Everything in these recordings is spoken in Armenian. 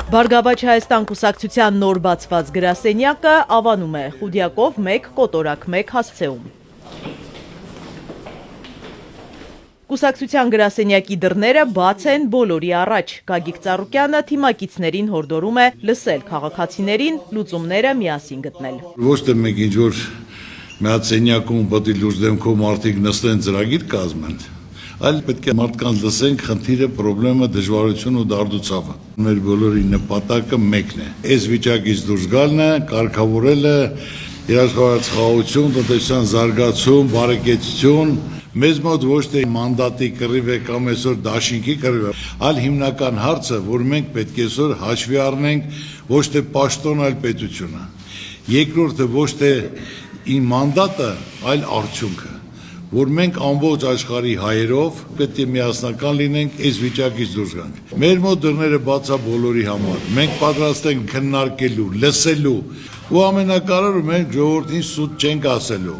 Բարգավաճ Հայաստան կուսակցության նոր բացված գրասենյակը ավանում է Խուդիակով 1, Կոտորակ 1 հասցեում։ Կուսակցության գրասենյակի դռները բաց են բոլորի առաջ։ Գագիկ Ծառուկյանը թիմակիցներին հորդորում է լսել քաղաքացիներին, լուծումները միասին գտնել։ Ոչ թե մենք ինչ-որ միասենյակում պետք է լուրջ դեմքով մարդիկ նստեն ծրագիր կազմեն, այլ պետք է մարդկանց լսենք, խնդիրը, պրոբլեմը, դժվարությունը ու դարդուցավը։ Մեր բոլորի նպատակը մեկն է։ Այս վիճակից դուրս գալն է, կարգավորելը, երաշխավորած խաղաղություն, տնտեսության զարգացում, բարեկեցություն, մեզ մոտ ոչ թե մանդատի կռիվ է կամ այսօր դաշինքի կռիվ է, այլ հիմնական հարցը, որ մենք պետք է այսօր հաշվի առնենք ոչ թե պաշտոն, այլ պետությունը։ Երկրորդը ոչ թե իմ մանդատը, այլ արդյունքը, որ մենք ամբողջ աշխարհի հայերով պետք է միասնական լինենք, այս վիճակից դուրս գանք։ Մեր մոտ դռները բաց է բոլորի համար։ Մենք պատրաստ ենք քննարկելու, լսելու ու ամենակարևորը մենք ժողովրդին սուտ չենք ասելու։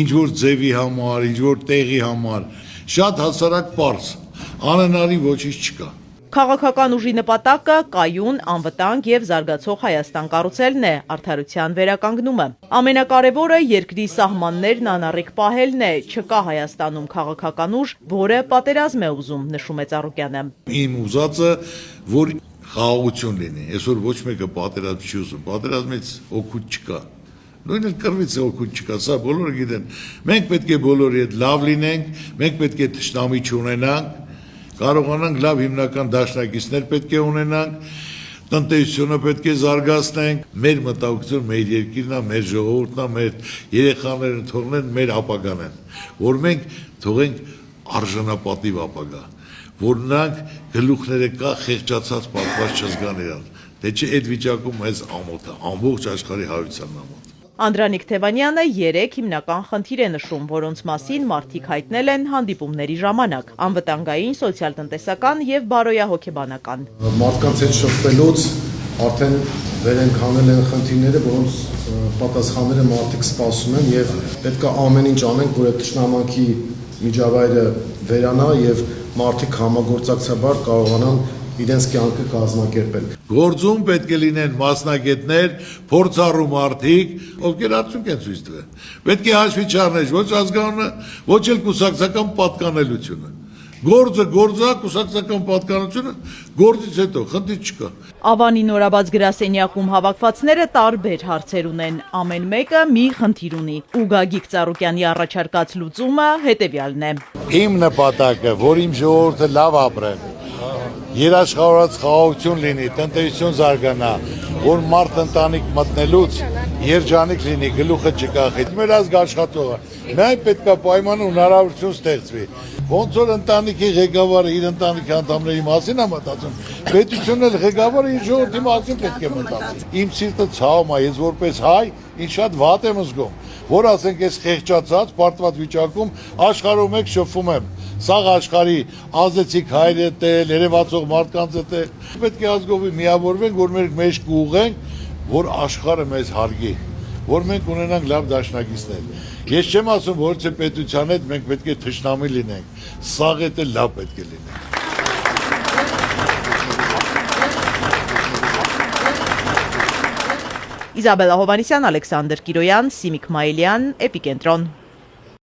Ինչ որ ձևի համար, ինչ որ տեղի համար, շատ հասարակ պարզ, անհնարին ոչինչ չկա։ Քաղաքական ուժի նպատակը կայուն, անվտանգ եւ զարգացող Հայաստան կառուցելն է, արդարության վերականգնումը։ Ամենակարևորը երկրի սահմաններն անառիկ պահելն է, չկա Հայաստանում քաղաքական ուժ, որը պատերազմ է ուզում, նշում է Ծառուկյանը։ Իմ ուզածը, որ խաղաղություն լինի, այսօր ոչ մեկը պատերազմ չի ուզում, պատերազմից օգուտ չկա։ Նույնիսկ կռվից օգուտ չկա, սա բոլորը գիտեն։ Մենք պետք է բոլորի հետ լավ լինենք, մենք պետք է թշնամի չունենանք, կարողանանք լավ հիմնական դաշնակիցներ պետք է ունենանք, տնտեսությունը պետք է զարգացնենք, մեր մտահոգությունը մեր երկիրն է, մեր ժողովուրդն է, մեր երեխաները թողնեն մեր ապագան են, որ մենք թողենք արժանապատիվ ապագա, որ նրանք գլուխները կա խեղճացած պատված չզգան իրար, թե չէ այդ վիճակում մեզ ամոթ է, ամբողջ աշխարհի հայությանն ամոթ։ Անդրանիկ Թևանյանը 3 հիմնական խնդիր է նշում, որոնց մասին մարդիկ հայտնել են հանդիպումների ժամանակ՝ անվտանգային, սոցիալ-տնտեսական եւ բարոյահոգեբանական։ Մարդկանց հետ շփվելուց արդեն վեր են հանել են խնդիրները, որոնց պատասխանները մարդիկ սպասում են եւ պետք է ամեն ինչ անենք, որ այդ թշնամանքի միջավայրը վերանա եւ մարդիկ համագործակցաբար կարողանան իրենց կյանքը կազմակերպել։ Գործում պետք է լինեն մասնագետներ, փորձառու մարդիկ, ովքեր արդյունք են ցույց տվել։ Պետք է հաշվի չառնել ոչ ազգանունը, ոչ էլ կուսակցական պատկանելությունը։ Գործը, կուսակցական պատկանությունը, գործից հետո խնդիր չկա։ Ավանի նորաբաց գրասենյակում հավաքվածները տարբեր հարցեր ունեն, ամեն մեկը մի խնդիր ունի։ Ու Գագիկ Ծառուկյանի առաջարկած լուծումը հետևյալն է։ Իմ նպատակը, որ իմ ժողովուրդը լավ ապրեն, երաշխավորած խաղաղություն լինի, տնտեսություն զարգանա, որ մարդ ընտանիք մտնելուց երջանիկ լինի, գլուխը չկախի։ Մեր ազգ աշխատողը, միայն պետք է պայմանը հնարավորություն ստեղծվի։ Ոնց որ ընտանիքի ղեկավարը իր ընտանիքի անդամների մասին է մտածում, պետությունն էլ ղեկավարը իր ժողովրդի մասին պետք է մտածի։ Իմ սիրտը ցավում է, ես որպես հայ, ինչ շատ վատ եմ զգում, որ ասենք ես խեղճացած, պարտված վիճակում աշխարհում եք շփվում եմ։ Սաղ աշխարհի ազդեցիկ հայրդ է, երևացող մարդկանց հետ է։ Պետք է ազգովի միավորվենք, որ մեր մեջ կուղենք, որ աշխարհը մեզ հարգի, որ մենք ունենանք լավ դաշնակիցներ։ Ես չեմ ասում, որ թե պետության հետ մենք պետք է թշնամի լինենք, սաղ հետ էլ լավ պետք է լինենք։ Իզաբելլա Հովհաննիսյան, Ալեքսանդր Կիրոյան, Սիմիկ Մայիլյան, Էպիկենտրոն։